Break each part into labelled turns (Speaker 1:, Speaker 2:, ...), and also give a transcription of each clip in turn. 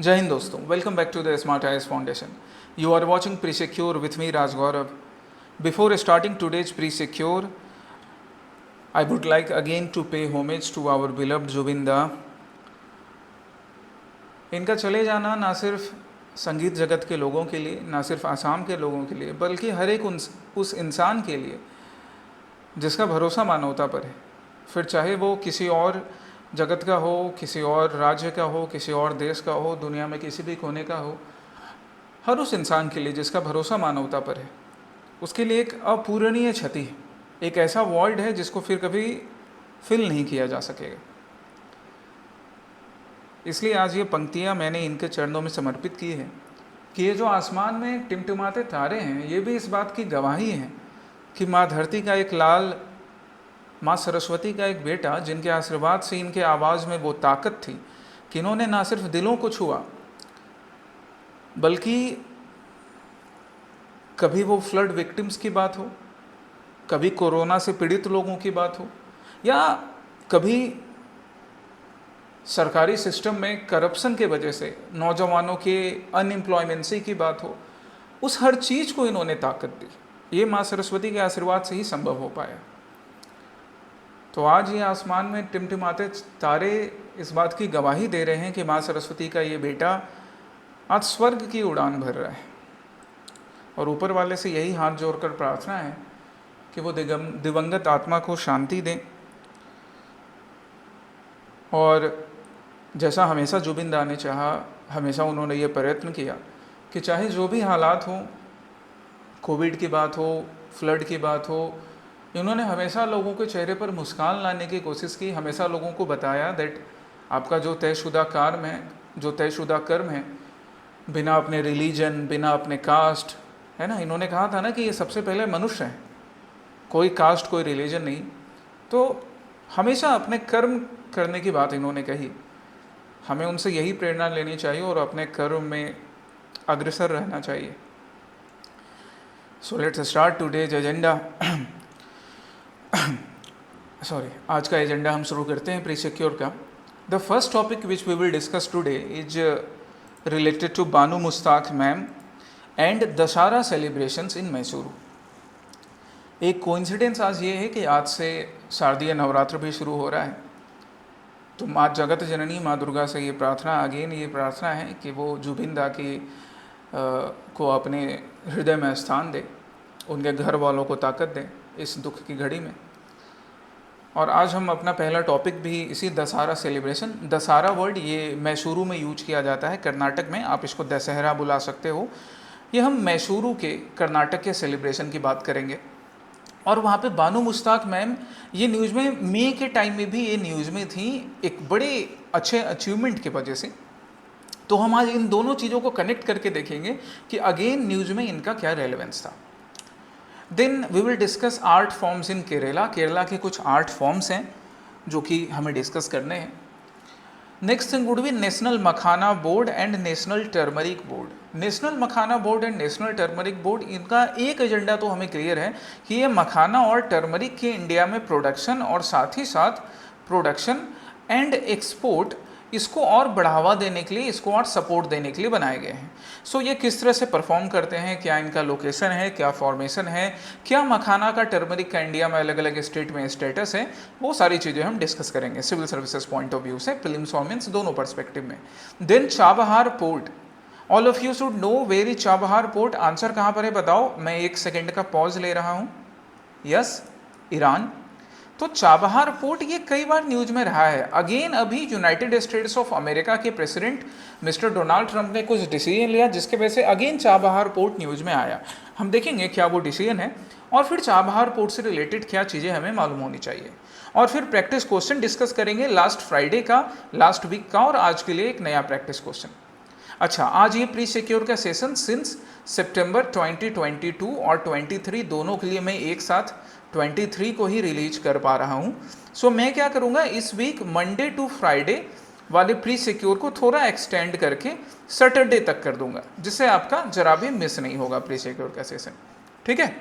Speaker 1: जय हिंद दोस्तों, welcome back to the smart IAS foundation. You are watching Pre-Secure with me, Raj Gaurav. Before starting today's Pre-Secure, I would like again to pay homage to our beloved Zubin Da. इनका चले जाना ना सिर्फ संगीत जगत के लोगों के लिए, ना सिर्फ आसाम के लोगों के लिए, बल्कि हर एक उस इंसान के लिए जिसका भरोसा मानवता पर है. फिर चाहे वो किसी और जगत का हो, किसी और राज्य का हो, किसी और देश का हो, दुनिया में किसी भी कोने का हो, हर उस इंसान के लिए जिसका भरोसा मानवता पर है, उसके लिए एक अपूरणीय क्षति है, एक ऐसा वॉइड है जिसको फिर कभी फिल नहीं किया जा सकेगा. इसलिए आज ये पंक्तियाँ मैंने इनके चरणों में समर्पित की है कि ये जो आसमान में टिमटिमाते तारे हैं, ये भी इस बात की गवाही है कि माँ धरती का एक लाल, माँ सरस्वती का एक बेटा, जिनके आशीर्वाद से इनके आवाज़ में वो ताकत थी कि इन्होंने ना सिर्फ दिलों को छुआ, बल्कि कभी वो फ्लड विक्टिम्स की बात हो, कभी कोरोना से पीड़ित लोगों की बात हो, या कभी सरकारी सिस्टम में करप्शन के वजह से नौजवानों के अनएम्प्लॉयमेंसी की बात हो, उस हर चीज़ को इन्होंने ताकत दी. ये माँ सरस्वती के आशीर्वाद से ही संभव हो पाया. तो आज ये आसमान में टिमटिमाते तारे इस बात की गवाही दे रहे हैं कि माँ सरस्वती का ये बेटा आज स्वर्ग की उड़ान भर रहा है. और ऊपर वाले से यही हाथ जोड़कर प्रार्थना है कि वो दिवंगत आत्मा को शांति दें. और जैसा हमेशा जुबिन दा ने चाहा, हमेशा उन्होंने ये प्रयत्न किया कि चाहे जो भी हालात हों, कोविड की बात हो, फ्लड की बात हो, इन्होंने हमेशा लोगों के चेहरे पर मुस्कान लाने की कोशिश की. हमेशा लोगों को बताया दैट आपका जो तयशुदा कर्म है, जो तयशुदा कर्म है, बिना अपने रिलीजन, बिना अपने कास्ट, है ना, इन्होंने कहा था ना कि ये सबसे पहले मनुष्य हैं, कोई कास्ट, कोई रिलीजन नहीं. तो हमेशा अपने कर्म करने की बात इन्होंने कही. हमें उनसे यही प्रेरणा लेनी चाहिए और अपने कर्म में अग्रसर रहना चाहिए. So let's start today's agenda. आज का एजेंडा हम शुरू करते हैं प्री-सिक्योर का. The first topic which we will discuss today is related to Banu Mushtaq ma'am and Dussehra celebrations in Mysuru. एक कोइंसिडेंस आज ये है कि आज से शारदीय नवरात्र भी शुरू हो रहा है. तो माँ जगत जननी माँ दुर्गा से ये प्रार्थना है कि वो जुबिन दा की को अपने हृदय में स्थान दे, उनके घर वालों को ताकत दे इस दुख की घड़ी में. और आज हम अपना पहला टॉपिक भी इसी दशहरा सेलिब्रेशन, दशहरा वर्ड ये मैसूरू में यूज किया जाता है, कर्नाटक में, आप इसको दशहरा बुला सकते हो. ये हम मैसूरू के, कर्नाटक के सेलिब्रेशन की बात करेंगे. और वहाँ पे बानू मुश्ताक मैम ये न्यूज़ में मई के टाइम में भी ये न्यूज़ में थी, एक बड़े अच्छे अचीवमेंट की वजह से. तो हम आज इन दोनों चीज़ों को कनेक्ट करके देखेंगे कि अगेन न्यूज़ में इनका क्या रेलेवेंस था. Then we will discuss art forms in Kerala. Kerala के कुछ आर्ट फॉर्म्स हैं जो कि हमें डिस्कस करने हैं. Next thing would be national makhana board and national turmeric board. National makhana board and national turmeric board, इनका एक एजेंडा तो हमें क्लियर है कि ये मखाना और टर्मरिक के इंडिया में प्रोडक्शन और साथ ही साथ प्रोडक्शन एंड एक्सपोर्ट, इसको और बढ़ावा देने के लिए, इसको और सपोर्ट देने के लिए बनाए गए हैं. सो ये किस तरह से परफॉर्म करते हैं, क्या इनका लोकेशन है, क्या फॉर्मेशन है, क्या मखाना का, टर्मरिक का इंडिया में अलग अलग स्टेट में स्टेटस है, वो सारी चीज़ें हम डिस्कस करेंगे civil services point of view से, प्रीलिम्स और मेंस दोनों पर्सपेक्टिव में. Then Chabahar port. All of you should know where is Chabahar port. Answer कहाँ पर है बताओ. मैं 1 सेकेंड का पॉज ले रहा हूँ. Yes, Iran. तो चाबहार पोर्ट ये कई बार न्यूज में रहा है. अगेन अभी यूनाइटेड स्टेट्स ऑफ अमेरिका के प्रेसिडेंट मिस्टर डोनाल्ड ट्रंप ने कुछ डिसीजन लिया जिसके वजह से अगेन चाबहार पोर्ट न्यूज में आया. हम देखेंगे क्या वो डिसीजन है और फिर चाबहार पोर्ट से रिलेटेड क्या चीज़ें हमें मालूम होनी चाहिए. और फिर प्रैक्टिस क्वेश्चन डिस्कस करेंगे लास्ट फ्राइडे का, लास्ट वीक का, और आज के लिए एक नया प्रैक्टिस क्वेश्चन. अच्छा, आज ये प्री सिक्योर का सेशन सिंस सितंबर 2022 और 23 दोनों के लिए मैं एक साथ 23 को ही रिलीज कर पा रहा हूँ. सो मैं क्या करूँगा, इस वीक मंडे टू फ्राइडे वाले प्री सिक्योर को थोड़ा एक्सटेंड करके सैटरडे तक कर दूंगा, जिससे आपका जरा भी मिस नहीं होगा प्री सिक्योर का सेशन. ठीक है,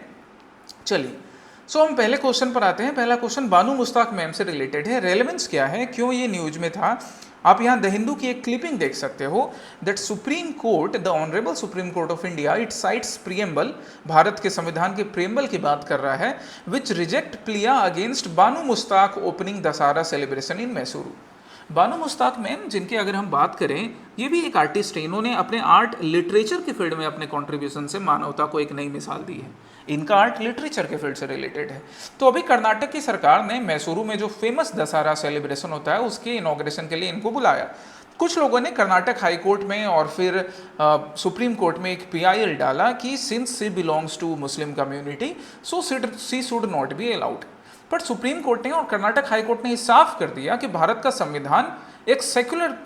Speaker 1: चलिए. सो हम पहले क्वेश्चन पर आते हैं. पहला क्वेश्चन बानू मुश्ताक मैम से रिलेटेड है. रेलेवेंस क्या है, क्यों ये न्यूज में था, आप यहाँ द हिंदू की एक क्लिपिंग देख सकते हो that Supreme Court, the honourable Supreme Court of India, it cites preamble, भारत के संविधान के प्रियम्बल की बात कर रहा है, which reject plea against Banu Mushtaq opening Dussehra celebration in Mysuru. Banu Mushtaq ma'am, जिनकी अगर हम बात करें, ये भी एक आर्टिस्ट है। इन्होंने अपने आर्ट लिटरेचर की फील्ड में अपने कंट्रीब्यूशन से मानवता को एक नई मिसाल दी है। इनका आर्ट लिटरेचर के फील्ड से रिलेटेड है। तो अभी कर्नाटक की सरकार ने मैसूरू में जो फेमस दशहरा सेलिब्रेशन होता है उसके इनॉग्रेशन के लिए इनको बुलाया। कुछ लोगों ने कर्नाटक हाई कोर्ट में और फिर सुप्रीम कोर्ट में एक PIL डाला कि since she belongs to Muslim community so she should not be allowed. पर सुप्रीम कोर्ट ने और कर्नाटक हाई कोर्ट ने साफ कर दिया कि भारत का संविधान एक सेक्युलर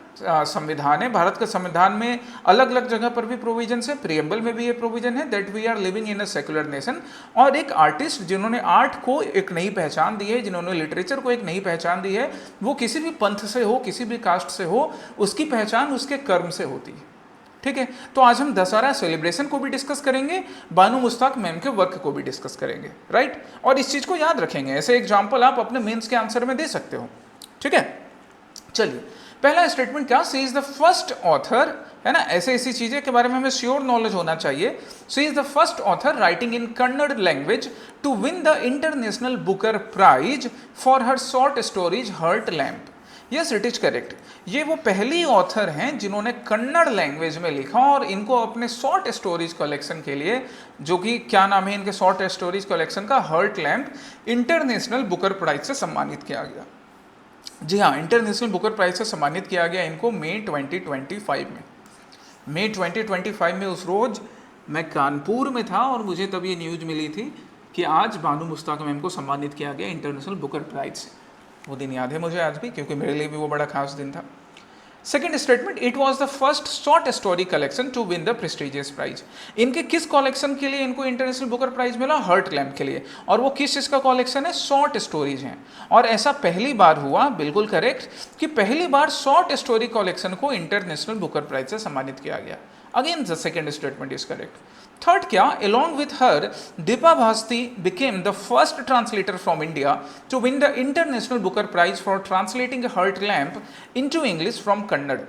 Speaker 1: संविधान है। भारत के संविधान में अलग अलग जगह पर भी प्रोविजन है, प्रियम्बल में भी ये प्रोविजन है that we are living in a secular nation. और एक आर्टिस्ट जिन्होंने आर्ट को एक नई पहचान दी है, जिन्होंने लिटरेचर को एक नई पहचान दी है, वो किसी भी पंथ से हो, किसी भी कास्ट से हो, उसकी पहचान उसके कर्म से होती है। ठीक है, तो आज हम दशहरा सेलिब्रेशन को भी डिस्कस करेंगे, बानू मुश्ताक मैम के वर्क को भी डिस्कस करेंगे, राइट। और इस चीज को याद रखेंगे, ऐसे एग्जाम्पल आप अपने मेंस के आंसर में दे सकते हो। ठीक है, चलिए पहला स्टेटमेंट क्या, सी इज द फर्स्ट ऑथर, है ना, ऐसे ऐसी चीजें के बारे में हमें श्योर नॉलेज होना चाहिए। She is the first author writing in Kannada language to win the international Booker Prize for her short stories Heart Lamp. Yes, it is correct. ये वो पहली ऑथर हैं जिन्होंने कन्नड़ लैंग्वेज में लिखा और इनको अपने शॉर्ट स्टोरीज कलेक्शन के लिए, जो कि क्या नाम है इनके शॉर्ट स्टोरीज कलेक्शन का, Heart Lamp, International Booker Prize से सम्मानित किया गया। जी हाँ, इंटरनेशनल बुकर प्राइज से सम्मानित किया गया इनको मई 2025 में। मई 2025 में उस रोज मैं कानपुर में था और मुझे तब ये न्यूज़ मिली थी कि आज बानू मुश्ताक मैम को सम्मानित किया गया इंटरनेशनल बुकर प्राइज से। वो दिन याद है मुझे आज भी, क्योंकि मेरे लिए भी वो बड़ा खास दिन था। Second statement, it was the first short story collection to win the prestigious prize. इनके किस कलेक्शन के लिए इनको इंटरनेशनल बुकर प्राइज मिला, हर्ट लैम्प के लिए, और वो किस चीज का कलेक्शन है, शॉर्ट स्टोरीज हैं। और ऐसा पहली बार हुआ, बिल्कुल करेक्ट, कि पहली बार शॉर्ट स्टोरी कलेक्शन को इंटरनेशनल बुकर प्राइज से सम्मानित किया गया। Again the second statement is correct. Third क्या, along with her, Dipa Bhasti became the first translator from India to win the International Booker Prize for translating Heart Lamp into English from Kannada.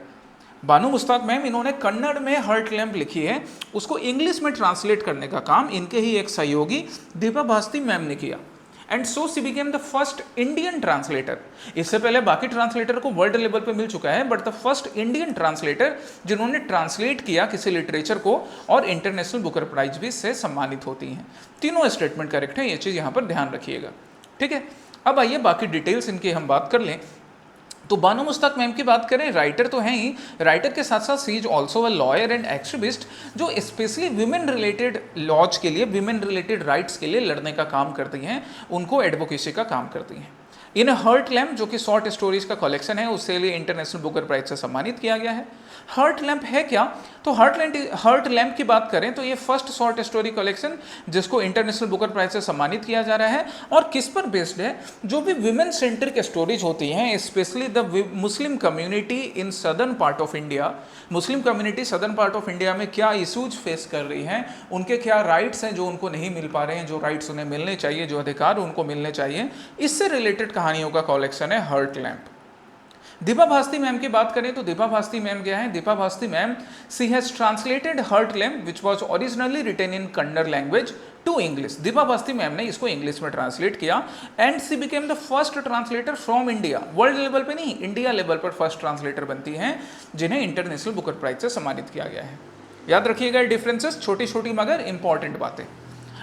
Speaker 1: Banu Mushtaq ma'am, इन्होंने कन्नड़ में hurt lamp लिखी है, उसको English में translate करने का काम इनके ही एक सहयोगी दीपा भास्ती मैम ने किया। And so C became the first Indian translator. इससे पहले बाकी ट्रांसलेटर को वर्ल्ड लेवल पे मिल चुका है, but the first Indian translator जिन्होंने ट्रांसलेट किया किसी लिटरेचर को और इंटरनेशनल बुकर प्राइज भी से सम्मानित होती हैं। तीनों स्टेटमेंट करेक्ट है, ये चीज़ यहाँ पर ध्यान रखिएगा। ठीक है, अब आइए बाकी डिटेल्स इनकी हम बात कर लें। तो बानू मुश्ताक मैम की बात करें, राइटर तो हैं ही, राइटर के साथ साथ she is also a lawyer and activist जो स्पेशली विमेन रिलेटेड लॉज के लिए, विमेन रिलेटेड राइट्स के लिए लड़ने का काम करती हैं, उनको एडवोकेसी का काम करती हैं। इन हर्ट लैम्प जो कि शॉर्ट स्टोरीज का कलेक्शन है, उसके लिए इंटरनेशनल बुकर प्राइज से सम्मानित किया गया है। हर्ट लैम्प है क्या, तो हर्ट लैम्प की बात करें तो ये फर्स्ट शॉर्ट स्टोरी कलेक्शन जिसको इंटरनेशनल बुकर प्राइज से सम्मानित किया जा रहा है, और किस पर बेस्ड है, जो भी विमेन सेंट्रिक स्टोरीज होती हैं, specially the Muslim community in southern part of India. Muslim community southern part of India में क्या इशूज फेस कर रही हैं, उनके क्या राइट्स हैं जो उनको नहीं मिल पा रहे हैं, जो राइट्स उन्हें मिलने चाहिए, जो अधिकार उनको मिलने चाहिए, इससे रिलेटेड कहानियों का कलेक्शन है Heart Lamp. Deepa Bhasthi ma'am की बात करें तो दीपा भास्ती मैम क्या है, Deepa Bhasthi ma'am, she has translated Heart Lamp which was originally written in Kannada language to English. Deepa Bhasthi ma'am ने इसको इंग्लिश में ट्रांसलेट किया and she became the first translator from India. World level पे नहीं, इंडिया लेवल पर फर्स्ट ट्रांसलेटर बनती हैं जिन्हें इंटरनेशनल बुकर प्राइज से सम्मानित किया गया है। याद रखिएगा डिफरेंसेस, छोटी छोटी मगर इंपॉर्टेंट बातें।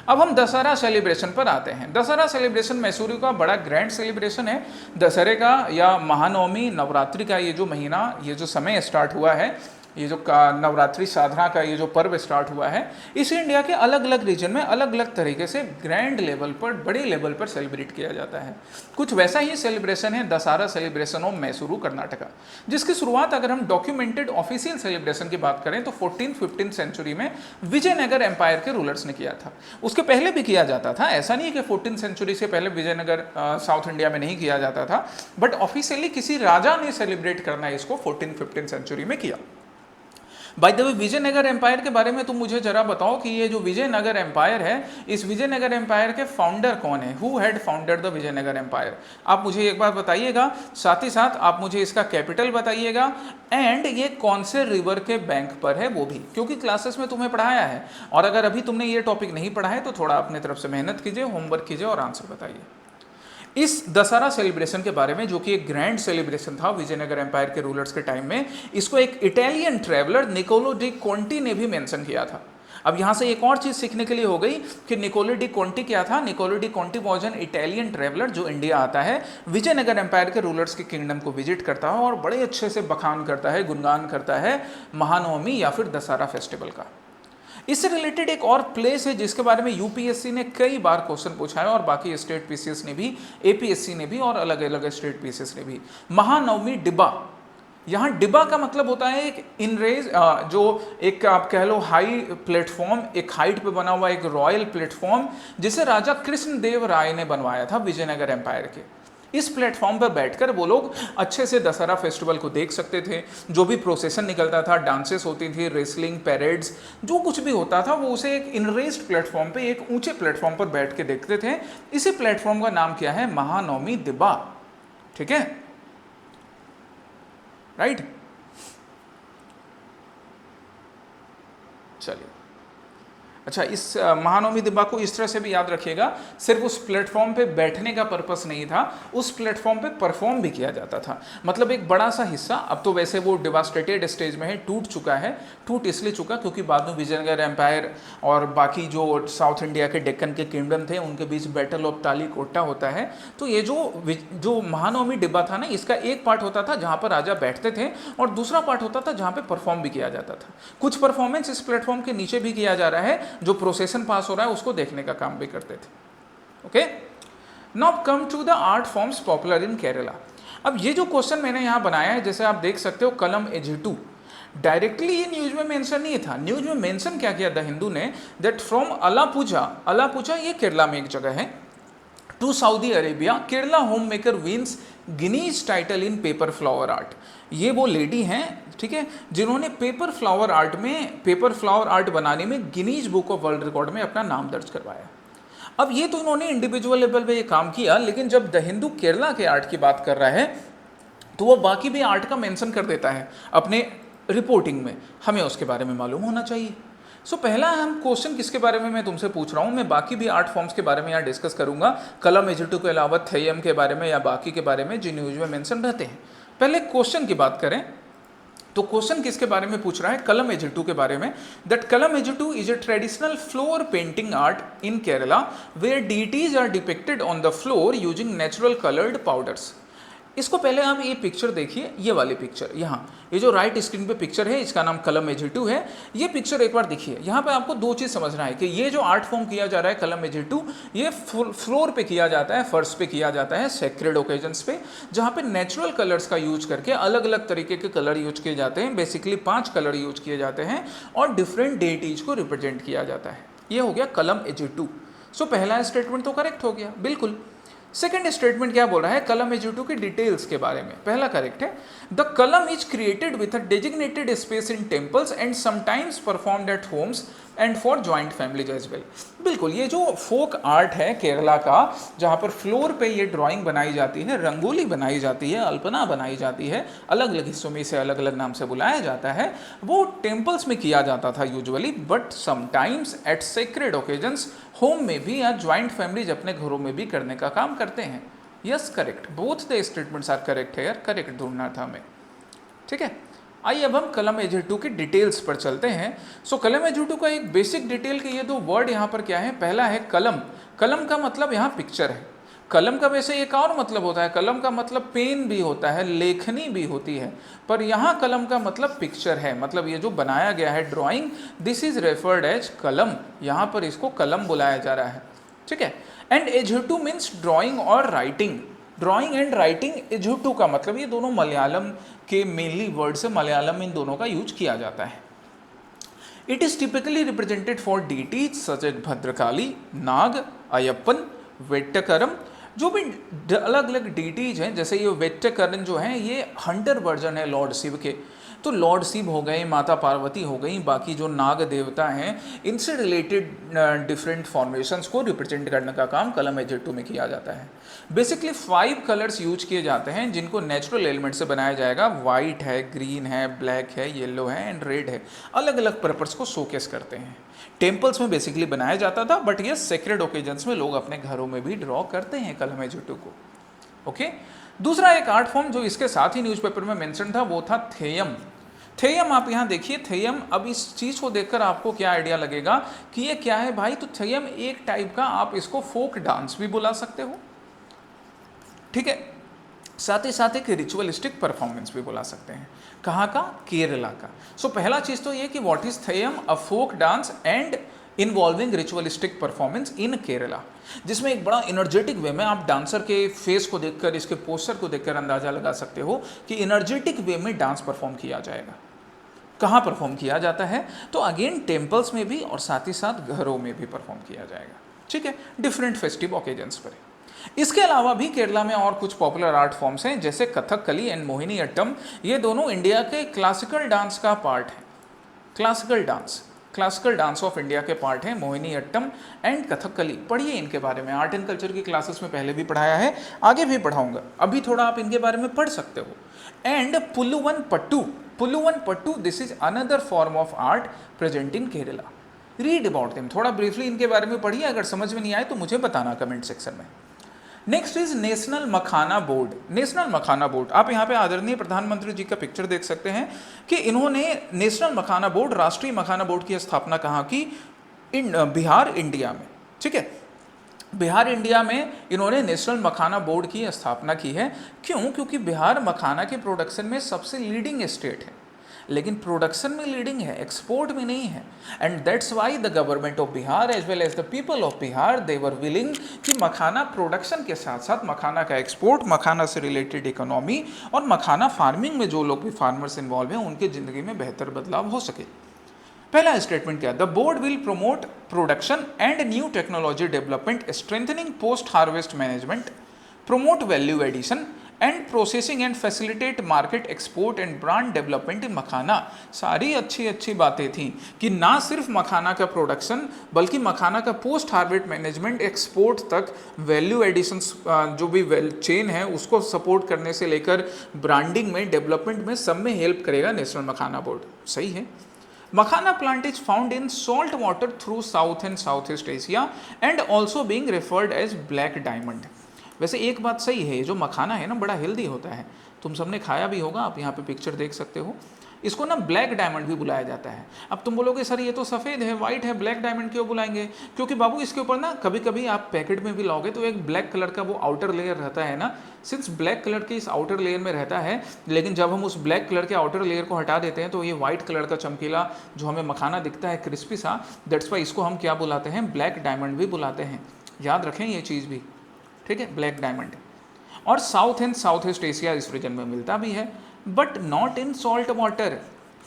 Speaker 1: अब हम दशहरा सेलिब्रेशन पर आते हैं। दशहरा सेलिब्रेशन मैसूरू का बड़ा ग्रैंड सेलिब्रेशन है। दशहरे का या महानवमी नवरात्रि का ये जो महीना, ये जो समय स्टार्ट हुआ है, ये जो नवरात्रि साधना का ये जो पर्व स्टार्ट हुआ है, इसे इंडिया के अलग अलग रीजन में अलग अलग तरीके से ग्रैंड लेवल पर, बड़े लेवल पर सेलिब्रेट किया जाता है। कुछ वैसा ही सेलिब्रेशन है दशहरा सेलिब्रेशन ऑफ मैसूरू कर्नाटका, जिसकी शुरुआत अगर हम डॉक्यूमेंटेड ऑफिशियल सेलिब्रेशन की बात करें तो 14th-15th सेंचुरी में विजयनगर एम्पायर के रूलर्स ने किया था। उसके पहले भी किया जाता था, ऐसा नहीं है कि 14th सेंचुरी से पहले विजयनगर साउथ इंडिया में नहीं किया जाता था, बट ऑफिशियली किसी राजा ने सेलिब्रेट करना इसको 14th-15th सेंचुरी में किया। By the way Vijayanagara empire के बारे में तुम मुझे जरा बताओ कि ये जो विजयनगर एम्पायर है, इस विजयनगर एम्पायर के फाउंडर कौन है? Who had founded the Vijayanagara empire? आप मुझे एक बार बताइएगा, साथ ही साथ आप मुझे इसका कैपिटल बताइएगा, एंड ये कौन से रिवर के बैंक पर है वो भी, क्योंकि क्लासेस में तुम्हें पढ़ाया है। और अगर अभी तुमने ये टॉपिक नहीं पढ़ा है तो थोड़ा अपने तरफ से मेहनत कीजिए, होमवर्क कीजिए और आंसर बताइए। इस दशहरा सेलिब्रेशन के बारे में, जो कि एक ग्रैंड सेलिब्रेशन था विजयनगर एम्पायर के रूलर्स के टाइम में, इसको एक Italian traveller Niccolo de Conti ने भी मेंशन किया था। अब यहाँ से एक और चीज़ सीखने के लिए हो गई कि निकोलो डी कोंटी क्या था। Niccolo de Conti was an Italian traveller जो इंडिया आता है, विजयनगर एम्पायर के रूलर्स के किंगडम को विजिट करता है और बड़े अच्छे से बखान करता है, गुणगान करता है महानवमी या फिर दशहरा फेस्टिवल का। इससे रिलेटेड एक और प्लेस है जिसके बारे में यूपीएससी ने कई बार क्वेश्चन पूछा है और बाकी स्टेट पीसीएस ने भी, एपीएससी ने भी और अलग अलग स्टेट पीसीएस ने भी। महानवमी डिब्बा, यहाँ डिब्बा का मतलब होता है एक इनरेज, जो एक आप कह लो हाई प्लेटफॉर्म, एक हाइट पे बना हुआ एक रॉयल प्लेटफॉर्म जिसे राजा कृष्णदेव राय ने बनवाया था विजयनगर एम्पायर के। इस प्लेटफॉर्म पर बैठकर वो लोग अच्छे से दशहरा फेस्टिवल को देख सकते थे। जो भी प्रोसेशन निकलता था, डांसेस होती थी, रेसलिंग, पैरेड्स, जो कुछ भी होता था वो उसे एक इनरेस्ड प्लेटफॉर्म पे, एक ऊंचे प्लेटफॉर्म पर बैठ के देखते थे। इसी प्लेटफॉर्म का नाम क्या है? महानवमी दिब्बा। ठीक है, राइट। चलिए, अच्छा, इस महानवमी दिब्बा को इस तरह से भी याद रखिएगा, सिर्फ उस प्लेटफॉर्म पे बैठने का पर्पस नहीं था, उस प्लेटफॉर्म पे परफॉर्म भी किया जाता था। मतलब एक बड़ा सा हिस्सा, अब तो वैसे वो डिवास्टेटेड स्टेज में है, टूट चुका है। टूट इसलिए चुका क्योंकि बाद में विजयनगर एम्पायर और बाकी जो साउथ इंडिया के डेक्कन के किंगडम थे उनके बीच बैटल ऑफ तालीकोटा होता है। तो ये जो महानवमी डिब्बा था ना, इसका एक पार्ट होता था जहाँ पर राजा बैठते थे और दूसरा पार्ट होता था जहाँ पर परफॉर्म भी किया जाता था। कुछ परफॉर्मेंस इस प्लेटफॉर्म के नीचे भी किया जा रहा है, जो प्रोसेशन पास हो रहा है उसको देखने का काम भी करते थे। Okay, now come to the art forms popular in Kerala. अब ये जो क्वेश्चन मैंने यहाँ बनाया है, जैसे आप देख सकते हो, कलम एजिटू, डायरेक्टली ये न्यूज में मेंशन नहीं था। न्यूज में मेंशन क्या किया द हिंदू ने, दैट फ्रॉम अलापुझा, अलापुझा ये केरला में एक जगह है, to Saudi Arabia, Kerala home maker wins Guinness title in paper flower art. ये वो लेडी हैं, ठीक है, जिन्होंने पेपर फ्लावर आर्ट बनाने में Guinness book of world record में अपना नाम दर्ज करवाया। अब ये तो इन्होंने इंडिविजुअल लेवल पे ये काम किया, लेकिन जब द हिंदू केरला के आर्ट की बात कर रहा है तो वो बाकी भी आर्ट का मेंशन कर देता है अपने रिपोर्टिंग में। हमें उसके बारे में मालूम होना चाहिए। सो पहला हम क्वेश्चन किसके बारे में मैं तुमसे पूछ रहा हूँ, मैं बाकी भी आर्ट फॉर्म्स के बारे में यहाँ डिस्कस करूँगा, कलम एजिटू के अलावा थेयम के बारे में या बाकी के बारे में जो न्यूज में मेंशन रहते हैं। पहले क्वेश्चन की बात करें तो क्वेश्चन किसके बारे में पूछ रहा है? कलम एजिटू के बारे में। That Kalam Ezhuthu is a traditional floor painting art in Kerala where deities are depicted on the floor using natural coloured powders. इसको पहले आप ये पिक्चर देखिए, ये वाली पिक्चर, यहाँ ये जो राइट स्क्रीन पे पिक्चर है इसका नाम कलम एजिटू है। ये पिक्चर एक बार देखिए, यहाँ पे आपको दो चीज़ समझना है कि ये जो आर्ट फॉर्म किया जा रहा है कलम एजिटू, ये फ्लोर पे किया जाता है, फर्श पे किया जाता है, सेक्रेड ओकेजन्स पे, जहाँ पे नेचुरल कलर्स का यूज करके अलग अलग तरीके के कलर यूज किए जाते हैं। बेसिकली 5 कलर यूज किए जाते हैं और डिफरेंट डेटीज को रिप्रेजेंट किया जाता है। ये हो गया कलम एजिटू। सो पहला स्टेटमेंट तो करेक्ट हो गया, बिल्कुल। सेकेंड स्टेटमेंट क्या बोल रहा है? कलम एजिटू की डिटेल्स के बारे में। पहला करेक्ट है, the kalam is created with a designated space in temples and sometimes performed at homes and for joint families as well. बिल्कुल, ये जो फोक आर्ट है केरला का, जहाँ पर फ्लोर पे ये ड्राइंग बनाई जाती है, रंगोली बनाई जाती है, अल्पना बनाई जाती है, अलग अलग हिस्सों में इसे अलग अलग नाम से बुलाया जाता है, वो टेम्पल्स में किया जाता था usually, but sometimes eight sacred occasions, home में भी या ज्वाइंट फैमिलीज अपने घरों में भी करने का काम करते हैं। Yes, correct, both the statements are correct है यार, करेक्ट ढूंढना था हमें। ठीक है, आइए अब हम कलम एजिटू की डिटेल्स पर चलते हैं। सो कलम एजिटू का एक बेसिक डिटेल के ये दो वर्ड यहाँ पर क्या है? पहला है कलम। कलम का मतलब यहाँ पिक्चर है। कलम का वैसे एक और मतलब होता है, कलम का मतलब पेन भी होता है, लेखनी भी होती है, पर यहाँ कलम का मतलब पिक्चर है। मतलब ये जो बनाया गया है drawing, this is referred as kalam, यहाँ पर इसको कलम बुलाया जा रहा है। ठीक है, एंड एजिटू मीन्स ड्राइंग और राइटिंग। ड्राइंग एंड राइटिंग, एजिटू का मतलब, ये दोनों मलयालम के मेनली वर्ड से मलयालम में इन दोनों का यूज किया जाता है। It is typically represented for deities such as Bhadrakali, Naga, Ayyappan, Vettakaram. जो भी अलग अलग डीटीज हैं, जैसे ये वेट्टकरन जो हैं, ये हंटर वर्जन है लॉर्ड शिव के। तो लॉर्ड शिव हो गए, माता पार्वती हो गई, बाकी जो नाग देवता हैं, इनसे रिलेटेड डिफरेंट फॉर्मेशंस को रिप्रेजेंट करने का काम कलम एजेटू में किया जाता है। बेसिकली 5 कलर्स यूज किए जाते हैं जिनको नेचुरल एलिमेंट से बनाया जाएगा। वाइट है, ग्रीन है, ब्लैक है, येलो है एंड रेड है। अलग अलग पर्पस को शोकेस करते हैं। टेम्पल्स में बेसिकली बनाया जाता था, बट ये सेक्रेड ओकेजन्स में लोग अपने घरों में भी ड्रॉ करते हैं कलम एजेटू को। ओके, दूसरा एक आर्ट फॉर्म जो इसके साथ ही न्यूज़पेपर में मेंशन था वो था थेयम। थेयम आप यहाँ देखिए, थेयम, अब इस चीज़ को देखकर आपको क्या आइडिया लगेगा कि ये क्या है भाई? तो थेयम एक टाइप का, आप इसको फोक डांस भी बुला सकते हो, ठीक है, साथ ही साथ एक रिचुअलिस्टिक परफॉर्मेंस भी बुला सकते हैं। कहाँ का? केरला का। सो पहला चीज़ तो ये कि what is theyyam? A folk dance and involving ritualistic performance in Kerala, जिसमें एक बड़ा एनर्जेटिक वे में आप डांसर के फेस को देखकर, इसके पोस्चर को देखकर अंदाजा लगा सकते हो कि एनर्जेटिक वे में डांस परफॉर्म किया जाएगा। कहाँ परफॉर्म किया जाता है? तो अगेन टेम्पल्स में भी और साथ ही साथ घरों में भी परफॉर्म किया जाएगा, ठीक है, डिफरेंट फेस्टिव ओकेजन्स पर। इसके अलावा भी केरला में और कुछ पॉपुलर आर्ट फॉर्म्स हैं जैसे कथकली एंड मोहिनी अट्टम। ये दोनों इंडिया के क्लासिकल डांस का पार्ट है। क्लासिकल डांस ऑफ इंडिया के पार्ट हैं मोहिनी अट्टम एंड कथकली। पढ़िए इनके बारे में, आर्ट एंड कल्चर की क्लासेस में पहले भी पढ़ाया है, आगे भी पढ़ाऊंगा, अभी थोड़ा आप इनके बारे में पढ़ सकते हो। And Pulluvan Pattu, this is another form of art present in Kerala. Read about them, थोड़ा ब्रीफली इनके बारे में पढ़िए, अगर समझ में नहीं आए तो मुझे बताना कमेंट सेक्शन में। Next is national makhana board. National makhana board, आप यहाँ पे आदरणीय प्रधानमंत्री जी का पिक्चर देख सकते हैं कि इन्होंने नेशनल मखाना बोर्ड, राष्ट्रीय मखाना बोर्ड की स्थापना कहाँ की? बिहार, इंडिया में, ठीक है, बिहार इंडिया में इन्होंने नेशनल मखाना बोर्ड की स्थापना की है। क्यों? क्योंकि बिहार मखाना के प्रोडक्शन में सबसे लीडिंग स्टेट है, लेकिन प्रोडक्शन में लीडिंग है, एक्सपोर्ट में नहीं है। And that's why the government of Bihar as well as the people of Bihar they were willing कि मखाना प्रोडक्शन के साथ साथ मखाना का एक्सपोर्ट, मखाना से रिलेटेड इकोनॉमी और मखाना फार्मिंग में जो लोग भी फार्मर्स इन्वॉल्व हैं उनकी ज़िंदगी में बेहतर बदलाव हो सके। पहला स्टेटमेंट क्या? The board will promote production and new technology development, strengthening post harvest management, promote value addition and processing and facilitate market export and brand development in makhana. सारी अच्छी बातें थी कि ना सिर्फ मखाना का प्रोडक्शन बल्कि मखाना का पोस्ट हार्वेस्ट मैनेजमेंट, एक्सपोर्ट तक, वैल्यू एडिशंस जो भी चेन है उसको सपोर्ट करने से लेकर ब्रांडिंग में, डेवलपमेंट में, सब में हेल्प करेगा नेशनल मखाना बोर्ड। सही है। मखाना plant is found in salt water through South and Southeast Asia and also being referred as black diamond। वैसे एक बात सही है, ये जो मखाना है ना बड़ा हेल्दी होता है, तुम सबने खाया भी होगा, आप यहाँ पे पिक्चर देख सकते हो। इसको ना ब्लैक डायमंड भी बुलाया जाता है। अब तुम बोलोगे सर ये तो सफ़ेद है, वाइट है, ब्लैक डायमंड क्यों बुलाएंगे? क्योंकि बाबू इसके ऊपर ना कभी कभी आप पैकेट में भी लाओगे तो एक ब्लैक कलर का वो आउटर लेयर रहता है ना, सिंस ब्लैक कलर के इस आउटर लेयर में रहता है, लेकिन जब हम उस ब्लैक कलर के आउटर लेयर को हटा देते हैं तो ये वाइट कलर का चमकीला जो हमें मखाना दिखता है, क्रिस्पी सा, दैट्स वाई इसको हम क्या बुलाते हैं? ब्लैक डायमंड भी बुलाते हैं। याद रखें ये चीज़ भी, ठीक है, ब्लैक डायमंड। और south and south east Asia इस रीजन में मिलता भी है, but not in salt water.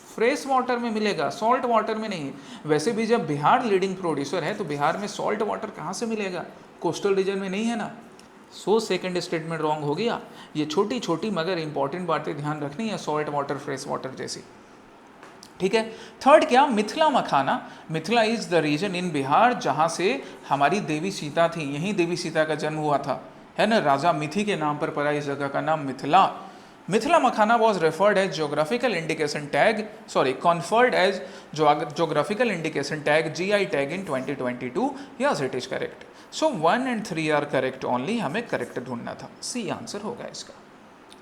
Speaker 1: Fresh water में मिलेगा, सॉल्ट वाटर में नहीं। वैसे भी जब बिहार लीडिंग प्रोड्यूसर है तो बिहार में सॉल्ट वाटर कहाँ से मिलेगा? कोस्टल रीजन में नहीं है ना। सो सेकंड स्टेटमेंट रॉन्ग हो गया। ये छोटी छोटी मगर इंपॉर्टेंट बातें ध्यान रखनी है, सॉल्ट वाटर, फ्रेश वाटर जैसी, ठीक है। थर्ड क्या? मिथिला मखाना। मिथिला इज द रीजन इन बिहार जहाँ से हमारी देवी सीता थी, यहीं देवी सीता का जन्म हुआ था, है ना, राजा मिथि के नाम पर पड़ा इस जगह का नाम मिथिला। मिथिला मखाना was referred as geographical indication tag, conferred as geographical indication tag GI tag in 2022. Yes, it is correct. So 1 and 3 are correct only, हमें correct ढूंढना था, C आंसर होगा इसका,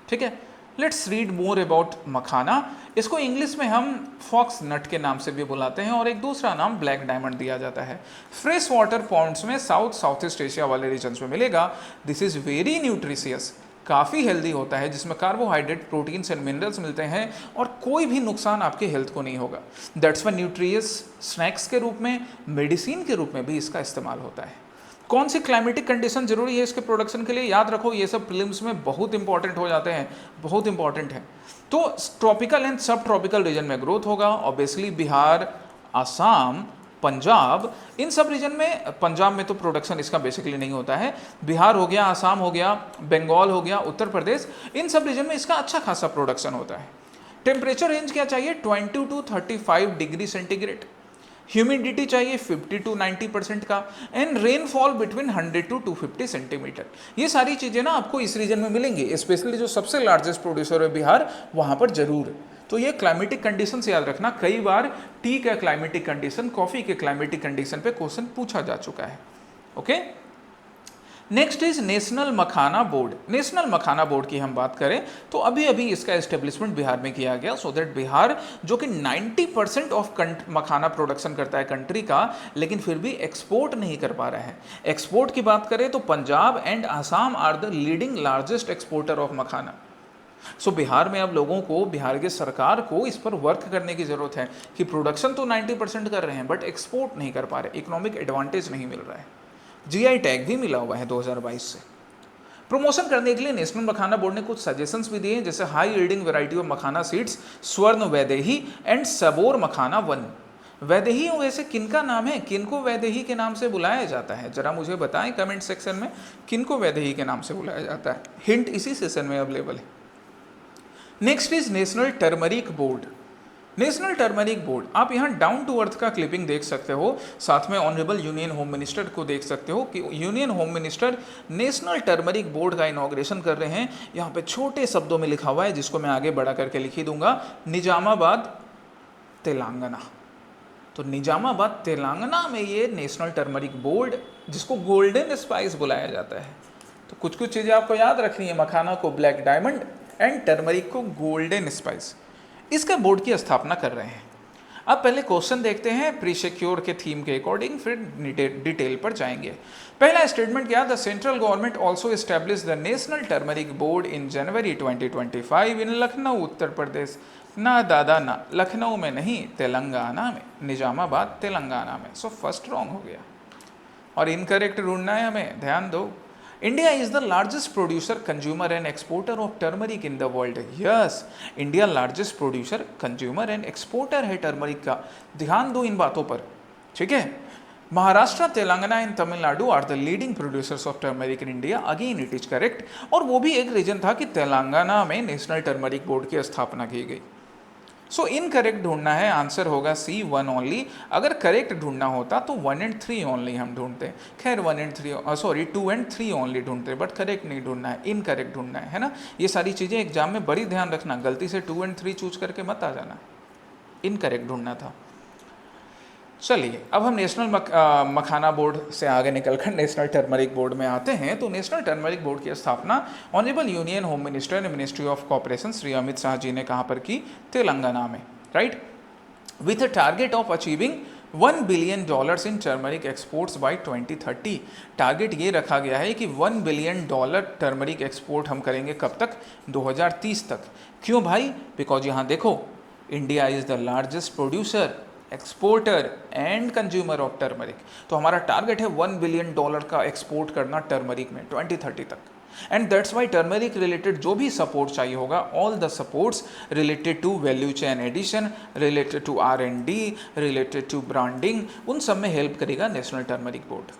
Speaker 1: ठीक है। लेट्स रीड मोर अबाउट मखाना। इसको इंग्लिश में हम फॉक्स नट के नाम से भी बुलाते हैं और एक दूसरा नाम ब्लैक डायमंड दिया जाता है। फ्रेश वाटर पॉन्ड्स में साउथ ईस्ट एशिया वाले रीजन्स में मिलेगा। दिस इज वेरी न्यूट्रिशियस, काफ़ी हेल्दी होता है, जिसमें कार्बोहाइड्रेट, प्रोटीन्स एंड मिनरल्स मिलते हैं और कोई भी नुकसान आपके हेल्थ को नहीं होगा। दैट्स व्हाई न्यूट्रियस स्नैक्स के रूप में, मेडिसिन के रूप में भी इसका इस्तेमाल होता है। कौन सी क्लाइमेटिक कंडीशन जरूरी है इसके प्रोडक्शन के लिए? याद रखो, ये सब फिल्म्स में बहुत इंपॉर्टेंट हो जाते हैं, बहुत इंपॉर्टेंट है। तो ट्रॉपिकल एंड सब ट्रॉपिकल रीजन में ग्रोथ होगा। ऑब्वियसली बिहार, आसाम, पंजाब, इन सब रीजन में, पंजाब में तो प्रोडक्शन इसका बेसिकली नहीं होता है, बिहार हो गया, आसाम हो गया, बंगाल हो गया, उत्तर प्रदेश, इन सब रीजन में इसका अच्छा खासा प्रोडक्शन होता है। टेम्परेचर रेंज क्या चाहिए 20 टू 35 डिग्री सेंटीग्रेड, ह्यूमिडिटी चाहिए 50 टू 90% का, and rainfall between 100 to 250 centimetre. ये सारी चीज़ें ना आपको इस रीजन में मिलेंगी, स्पेशली जो सबसे लार्जेस्ट प्रोड्यूसर है बिहार, वहाँ पर जरूर। तो ये क्लाइमेटिक कंडीशन से याद रखना, कई बार टी का क्लाइमेटिक कंडीशन, कॉफ़ी के क्लाइमेटिक कंडीशन पे क्वेश्चन पूछा जा चुका है। Okay, next is national makhana board. National makhana board की हम बात करें तो अभी अभी इसका एस्टेब्लिशमेंट बिहार में किया गया, सो दैट बिहार जो कि 90% ऑफ मखाना प्रोडक्शन करता है कंट्री का, लेकिन फिर भी एक्सपोर्ट नहीं कर पा रहा है। एक्सपोर्ट की बात करें तो Punjab and Assam are the leading largest exporter of makhana. So Bihar में अब लोगों को, बिहार के सरकार को इस पर वर्क करने की जरूरत है कि प्रोडक्शन तो 90% कर रहे हैं बट एक्सपोर्ट नहीं कर पा रहे, इकोनॉमिक एडवांटेज नहीं मिल रहा है। जीआई टैग भी मिला हुआ है 2022 से। प्रमोशन करने के लिए नेशनल मखाना बोर्ड ने कुछ सजेशंस भी दिए, जैसे high yielding variety of makhana seeds, स्वर्ण वैदेही एंड सबोर मखाना 1। वैदेही वैसे किनका नाम है, किनको वैदेही के नाम से बुलाया जाता है, जरा मुझे बताएं कमेंट सेक्शन में, किनको वैदेही के नाम से बुलाया जाता है। हिंट इसी सेशन में अवेलेबल है। Next is national turmeric board. National turmeric board, आप यहाँ डाउन टू अर्थ का क्लिपिंग देख सकते हो, साथ में ऑनरेबल यूनियन होम मिनिस्टर को देख सकते हो कि union home minister national turmeric board का इनॉग्रेशन कर रहे हैं। यहाँ पे छोटे शब्दों में लिखा हुआ है, जिसको मैं आगे बड़ा करके लिख ही दूंगा, निजामाबाद तेलंगाना। तो निजामाबाद तेलंगाना में ये नेशनल टर्मरिक बोर्ड, जिसको गोल्डन स्पाइस बुलाया जाता है। तो कुछ कुछ चीज़ें आपको याद रखनी है, मखाना को ब्लैक डायमंड एंड टर्मरिक को गोल्डन स्पाइस, इसका बोर्ड की स्थापना कर रहे हैं। अब पहले क्वेश्चन देखते हैं प्रीसिक्योर के थीम के अकॉर्डिंग, फिर डिटेल पर जाएंगे। पहला स्टेटमेंट क्या, the central government also establish the national turmeric board in January 2025 in Lucknow Uttar Pradesh. ना दादा ना, लखनऊ में नहीं, तेलंगाना में, निजामाबाद तेलंगाना में। सो फर्स्ट रॉन्ग हो गया और इनकरेक्ट ढूंढना है हमें, ध्यान दो। India is the largest producer, consumer and exporter of turmeric in the world. Yes, India largest producer, consumer and exporter है टर्मरिक का। ध्यान दो इन बातों पर, ठीक है। Maharashtra, Telangana and Tamil Nadu are the leading producers of turmeric in India. Again it is correct, और वो भी एक रीजन था कि तेलंगाना में नेशनल टर्मरिक बोर्ड की स्थापना की गई। सो इनकरेक्ट ढूंढना है, आंसर होगा सी 1 ओनली। अगर करेक्ट ढूंढना होता तो 1 एंड 3 ओनली हम ढूंढते, खैर 1 एंड 3 सॉरी 2 एंड 3 ओनली ढूंढते, बट करेक्ट नहीं ढूंढना है, इनकरेक्ट ढूंढना है ना। ये सारी चीज़ें एग्जाम में बड़ी ध्यान रखना, गलती से 2 एंड 3 चूज करके मत आ जाना, इनकरेक्ट ढूंढना था। चलिए अब हम नेशनल मखाना बोर्ड से आगे निकलकर नेशनल टर्मरिक बोर्ड में आते हैं। तो नेशनल टर्मरिक बोर्ड की स्थापना ऑनरेबल यूनियन होम मिनिस्टर ने ministry of corporation Shri Amit Shah ji ने कहाँ पर की, तेलंगाना में, right, with a target of achieving $1 billion in turmeric exports by 2030। Target ये रखा गया है कि $1 बिलियन टर्मरिक एक्सपोर्ट हम करेंगे, कब तक, 2030 तक। क्यों भाई, बिकॉज यहाँ देखो, India is the largest producer, exporter and consumer of turmeric. तो हमारा टारगेट है $1 बिलियन का एक्सपोर्ट करना टर्मरिक में 2030 तक। And that's why turmeric related जो भी सपोर्ट चाहिए होगा, all the supports related to value chain addition, related to R&D, related to branding, उन सब में हेल्प करेगा नेशनल टर्मरिक बोर्ड,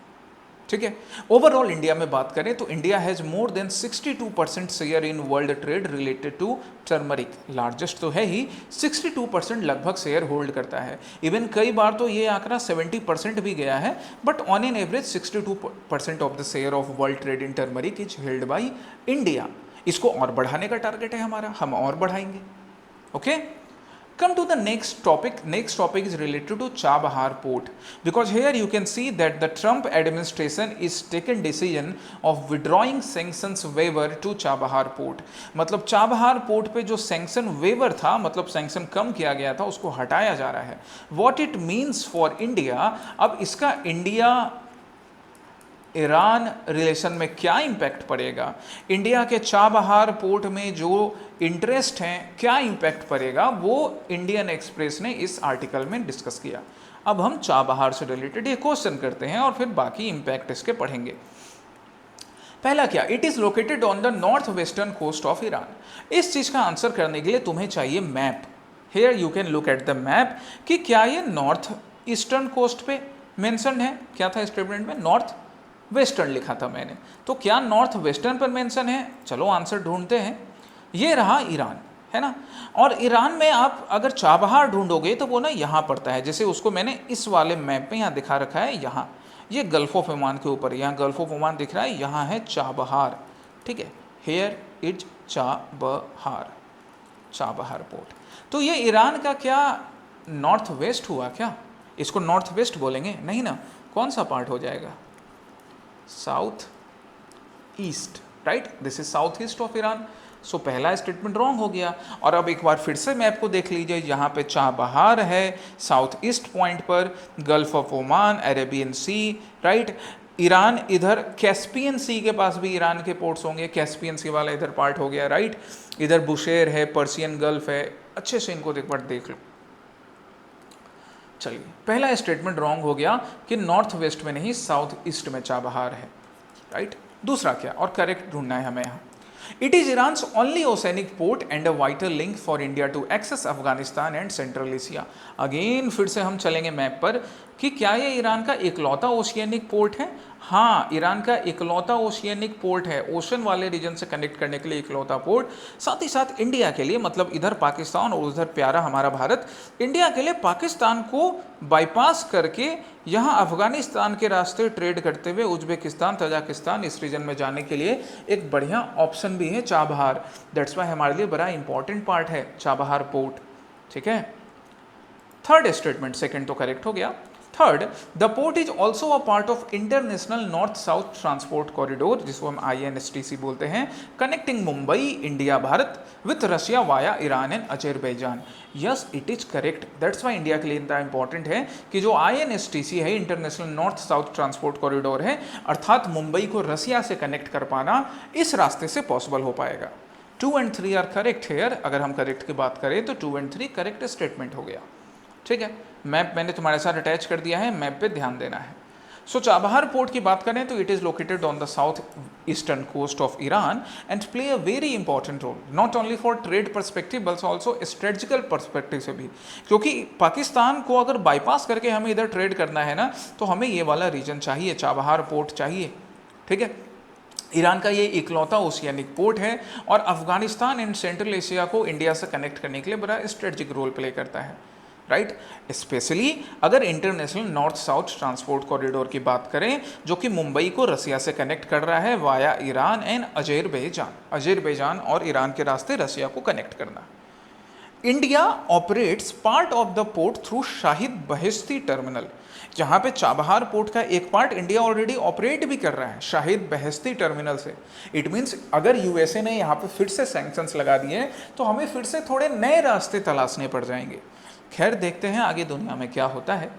Speaker 1: ठीक है। ओवरऑल इंडिया में बात करें तो India has more than 62% share in world trade related to turmeric. Largest तो है ही, 62% लगभग शेयर होल्ड करता है। इवन कई बार तो ये आंकड़ा 70% भी गया है, but on an average 62% of the share of world trade in turmeric is held by India. इसको और बढ़ाने का टारगेट है हमारा, हम और बढ़ाएंगे, okay. Come to the next topic. Next topic is related to Chabahar Port, because here you can see that the Trump administration is taken decision of withdrawing sanctions waiver to Chabahar Port. मतलब Chabahar port पे जो sanction waiver था, मतलब sanction कम किया गया था, उसको हटाया जा रहा है। What it means for India, अब इसका इंडिया ईरान रिलेशन में क्या इम्पैक्ट पड़ेगा, इंडिया के चाबहार पोर्ट में जो इंटरेस्ट हैं क्या इम्पैक्ट पड़ेगा, वो इंडियन एक्सप्रेस ने इस आर्टिकल में डिस्कस किया। अब हम चाबहार से रिलेटेड ये क्वेश्चन करते हैं और फिर बाकी इम्पैक्ट इसके पढ़ेंगे। पहला क्या, it is located on the north western coast of Iran. इस चीज का आंसर करने के लिए तुम्हें चाहिए map. Here you can look at the map कि क्या ये नॉर्थ ईस्टर्न कोस्ट पे मेंशन है, क्या था स्टेटमेंट में, नॉर्थ वेस्टर्न लिखा था मैंने, तो क्या नॉर्थ वेस्टर्न पर मेंशन है। चलो आंसर ढूंढते हैं। ये रहा ईरान, है ना। और ईरान में आप अगर चाबहार ढूंढोगे तो वो ना यहाँ पड़ता है, जैसे उसको मैंने इस वाले मैप में यहाँ दिखा रखा है, यहाँ ये गल्फ ऑफ ओमान के ऊपर, यहाँ गल्फ ऑफ ओमान दिख रहा है, यहाँ है चाबहार, ठीक है, here is Chabahar, Chabahar port. तो ये ईरान का क्या नॉर्थ वेस्ट हुआ क्या? इसको नॉर्थ वेस्ट बोलेंगे? नहीं ना, कौन सा पार्ट हो जाएगा? South east, right, this is south east of Iran. So पहला स्टेटमेंट रॉन्ग हो गया। और अब एक बार फिर से मैप को देख लीजिए, यहाँ पे चाबहार है साउथ ईस्ट पॉइंट पर, gulf of Oman, Arabian sea, right. Iran इधर कैस्पियन सी के पास भी ईरान के पोर्ट्स होंगे, कैस्पियन सी वाला इधर पार्ट हो गया, राइट। इधर बुशेर है, पर्सियन गल्फ है, अच्छे से इनको एक बार देख लो। चलिए, पहला स्टेटमेंट रॉन्ग हो गया कि नॉर्थ वेस्ट में नहीं साउथ ईस्ट में चाबहार है, राइट। दूसरा क्या, और करेक्ट ढूंढना है हमें यहाँ। It is Iran's only oceanic port and a vital link for India to access Afghanistan and Central Asia. Again फिर से हम चलेंगे मैप पर कि क्या ये ईरान का इकलौता ओशियनिक पोर्ट है? हाँ, ईरान का इकलौता ओशियनिक पोर्ट है, ओशन वाले रीजन से कनेक्ट करने के लिए इकलौता पोर्ट। साथ ही साथ इंडिया के लिए, मतलब इधर पाकिस्तान और उधर प्यारा हमारा भारत, इंडिया के लिए पाकिस्तान को बाईपास करके यहाँ अफगानिस्तान के रास्ते ट्रेड करते हुए उज्बेकिस्तान, तजाकिस्तान इस रीजन में जाने के लिए एक बढ़िया ऑप्शन भी है चाबहार। दैट्स वाई हमारे लिए बड़ा इंपॉर्टेंट पार्ट है चाबहार पोर्ट, ठीक है। थर्ड स्टेटमेंट, सेकंड तो करेक्ट हो गया। Third, the port is also a part of international north south transport corridor, जिसको हम INSTC बोलते हैं, connecting Mumbai, India, Bharat with Russia via Iran and Azerbaijan. Yes, it is correct. That's why India के लिए इतना इंपॉर्टेंट है कि जो INSTC है, international north south transport corridor है, अर्थात मुंबई को रसिया से कनेक्ट कर पाना इस रास्ते से पॉसिबल हो पाएगा। 2 and 3 आर करेक्ट हेयर। अगर हम करेक्ट की बात करें तो 2 and 3 करेक्ट स्टेटमेंट हो गया, ठीक है। मैप मैंने तुम्हारे साथ अटैच कर दिया है, मैप पे ध्यान देना है। सो चाबहार पोर्ट की बात करें तो it is located on the south eastern coast of Iran and play a very important role, not only for trade perspective बल्कि ऑल्सो स्ट्रेटजिकल परस्पेक्टिव से भी, क्योंकि पाकिस्तान को अगर बाईपास करके हमें इधर ट्रेड करना है ना, तो हमें ये वाला रीजन चाहिए, चाबहार पोर्ट चाहिए, ठीक है। ईरान का ये इकलौता ओशियानिक पोर्ट है और अफगानिस्तान एंड सेंट्रल एशिया को इंडिया से कनेक्ट करने के लिए बड़ा स्ट्रेटजिक रोल प्ले करता है, राइट। स्पेशली अगर international north south transport corridor की बात करें, जो कि मुंबई को रसिया से कनेक्ट कर रहा है वाया ईरान एंड अजरबैजान और ईरान के रास्ते रसिया को कनेक्ट करना। India operates part of the port through Shahid Beheshti terminal. जहाँ पे चाबहार पोर्ट का एक पार्ट इंडिया ऑलरेडी ऑपरेट भी कर रहा है शाहिद बहेश्ती टर्मिनल से। इट मीन्स अगर यूएसए ने यहाँ पे फिर से सैंक्शंस लगा दिए तो हमें फिर से थोड़े नए रास्ते तलाशने पड़ जाएंगे। खैर, देखते हैं आगे दुनिया में क्या होता है।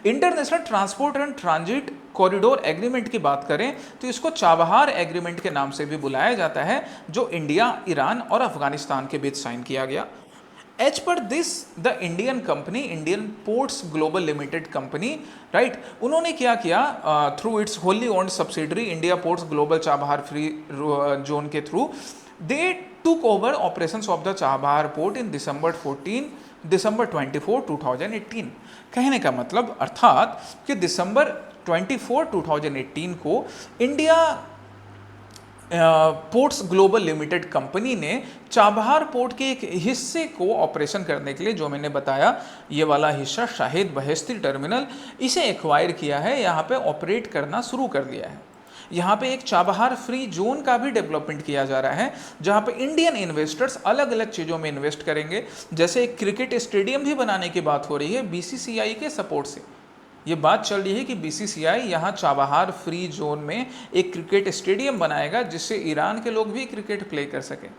Speaker 1: International transport and transit corridor agreement की बात करें तो इसको चाबहार एग्रीमेंट के नाम से भी बुलाया जाता है, जो इंडिया, ईरान और अफगानिस्तान के बीच साइन किया गया। As per this the Indian company, Indian Ports Global Limited company, right, उन्होंने क्या किया, through its wholly owned subsidiary India Ports Global Chabahar Free Zone के through they took over operations of the Chabahar port in December 24, 2018। कहने का मतलब अर्थात कि दिसंबर 24, 2018 को India Ports Global Limited company ने चाबहार पोर्ट के एक हिस्से को ऑपरेशन करने के लिए, जो मैंने बताया ये वाला हिस्सा शाहिद बहेश्ती टर्मिनल, इसे एक्वायर किया है, यहाँ पे ऑपरेट करना शुरू कर दिया है। यहाँ पे एक चाबहार फ्री जोन का भी डेवलपमेंट किया जा रहा है, जहाँ पे इंडियन इन्वेस्टर्स अलग अलग चीज़ों में इन्वेस्ट करेंगे। जैसे एक क्रिकेट स्टेडियम भी बनाने की बात हो रही है BCCI के सपोर्ट से। ये बात चल रही है कि BCCI यहाँ चाबहार फ्री जोन में एक क्रिकेट स्टेडियम बनाएगा, जिससे ईरान के लोग भी क्रिकेट प्ले कर सकें।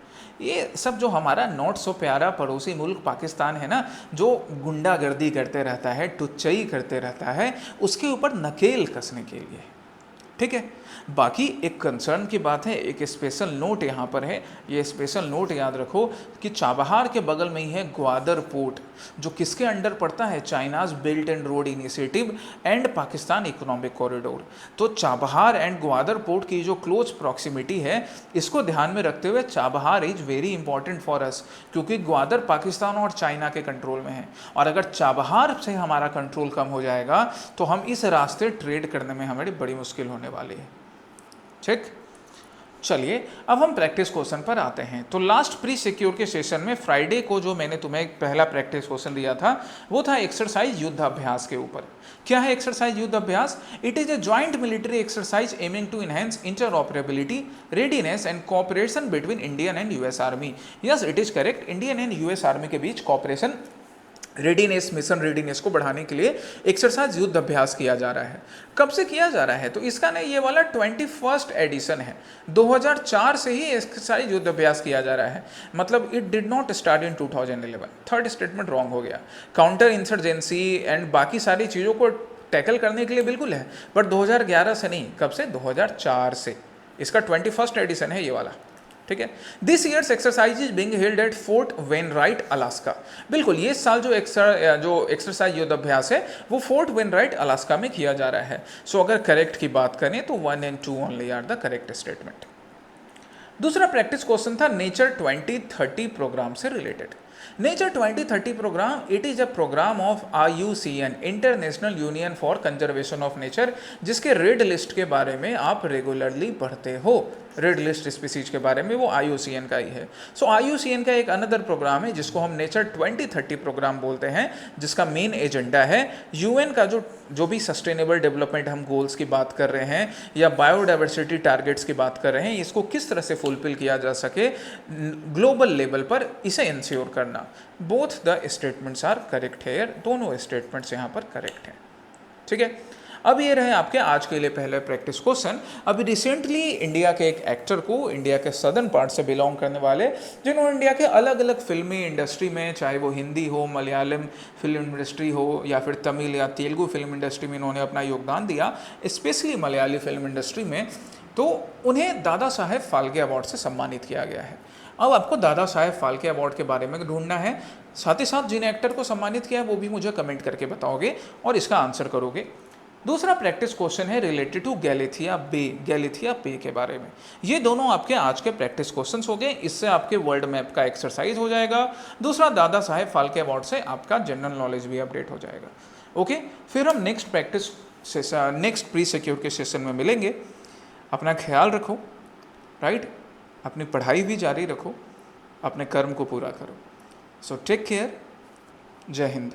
Speaker 1: ये सब जो हमारा नॉट सो प्यारा पड़ोसी मुल्क पाकिस्तान है ना, जो गुंडागर्दी करते रहता है, टुच्चई करते रहता है, उसके ऊपर नकेल कसने के लिए, ठीक है। बाकी एक कंसर्न की बात है, एक स्पेशल नोट यहाँ पर है। ये स्पेशल नोट याद रखो कि चाबहार के बगल में ही है ग्वादर पोर्ट, जो किसके अंडर पड़ता है, China's belt and road initiative and Pakistan economic corridor. तो चाबहार एंड ग्वादर पोर्ट की जो क्लोज प्रॉक्सिमिटी है, इसको ध्यान में रखते हुए Chabahar is very important for us, क्योंकि ग्वादर पाकिस्तान और चाइना के कंट्रोल में है। और अगर चाबहार से हमारा कंट्रोल कम हो जाएगा तो हम इस रास्ते ट्रेड करने में हमारी बड़ी मुश्किल होने वाली है, ठीक। चलिए अब हम प्रैक्टिस क्वेश्चन पर आते हैं। तो लास्ट प्री सिक्योर के सेशन में फ्राइडे को जो मैंने तुम्हें पहला प्रैक्टिस क्वेश्चन दिया था वो था एक्सरसाइज युद्ध अभ्यास के ऊपर। क्या है exercise Yudh Abhyas? It is a joint military exercise aiming to enhance interoperability, readiness and cooperation between Indian and US army. Yes, it is correct. Indian and US army के बीच कोऑपरेशन, रेडीनेस, मिशन रेडीनेस को बढ़ाने के लिए exercise Yudh अभ्यास किया जा रहा है। कब से किया जा रहा है? तो इसका ना ये वाला 21st एडिशन है। 2004 से ही एक्सरसाइज युद्ध अभ्यास किया जा रहा है। मतलब it did not start in 2011। Third statement wrong हो गया। काउंटर इंसर्जेंसी एंड बाकी सारी चीज़ों को टैकल करने के लिए बिल्कुल है, बट 2011 से नहीं। कब से? 2004 से। इसका 21st एडिशन है ये वाला, ठीक है। This years exercise is being held at fort Wainwright Alaska. बिल्कुल, ये साल जो एक्सरसाइज युद्ध अभ्यास है वो फोर्ट वेनराइट अलास्का में किया जा रहा है। सो अगर करेक्ट की बात करें तो 1 and 2 only are the correct statement. दूसरा प्रैक्टिस क्वेश्चन था नेचर 2030 प्रोग्राम से रिलेटेड। Nature 2030 programme, it is a programme of IUCN, international union for conservation of nature, जिसके रेड लिस्ट के बारे में आप रेगुलरली पढ़ते हो। रेड लिस्ट स्पीसीज के बारे में वो IUCN का ही है। सो IUCN का एक अनदर प्रोग्राम है जिसको हम नेचर 2030 प्रोग्राम बोलते हैं, जिसका मेन एजेंडा है UN का जो भी सस्टेनेबल डेवलपमेंट हम गोल्स की बात कर रहे हैं या बायोडाइवर्सिटी टारगेट्स की बात कर रहे हैं, इसको किस तरह से फुलफिल किया जा सके ग्लोबल लेवल पर, इसे इंश्योर करना। Both the statements are correct here, दोनों स्टेटमेंट्स यहाँ पर करेक्ट हैं, ठीक है। अब ये रहे आपके आज के लिए पहले प्रैक्टिस क्वेश्चन। अभी रिसेंटली इंडिया के एक एक्टर को, इंडिया के सदर्न पार्ट से बिलोंग करने वाले, जिन्होंने इंडिया के अलग अलग फिल्मी इंडस्ट्री में, चाहे वो हिंदी हो, मलयालम फिल्म इंडस्ट्री हो या फिर तमिल या तेलुगु फिल्म इंडस्ट्री में इन्होंने अपना योगदान दिया, स्पेशली मलयाली फिल्म इंडस्ट्री में, तो उन्हें दादा साहेब फाल्के अवार्ड से सम्मानित किया गया है। अब आपको दादा साहेब फाल्के अवार्ड के बारे में ढूंढना है, साथ ही साथ जिन एक्टर को सम्मानित किया है वो भी मुझे कमेंट करके बताओगे और इसका आंसर करोगे। दूसरा प्रैक्टिस क्वेश्चन है रिलेटेड टू गैलेथिया बे, गैलेथिया बे के बारे में। ये दोनों आपके आज के प्रैक्टिस क्वेश्चंस हो गए। इससे आपके वर्ल्ड मैप का एक्सरसाइज हो जाएगा। दूसरा, दादा साहेब फाल्के अवार्ड से आपका जनरल नॉलेज भी अपडेट हो जाएगा। ओके, फिर हम next practice session, next pre secure के सेशन में मिलेंगे। अपना ख्याल रखो, राइट, अपनी पढ़ाई भी जारी रखो, अपने कर्म को पूरा करो। सो टेक केयर, जय हिंद।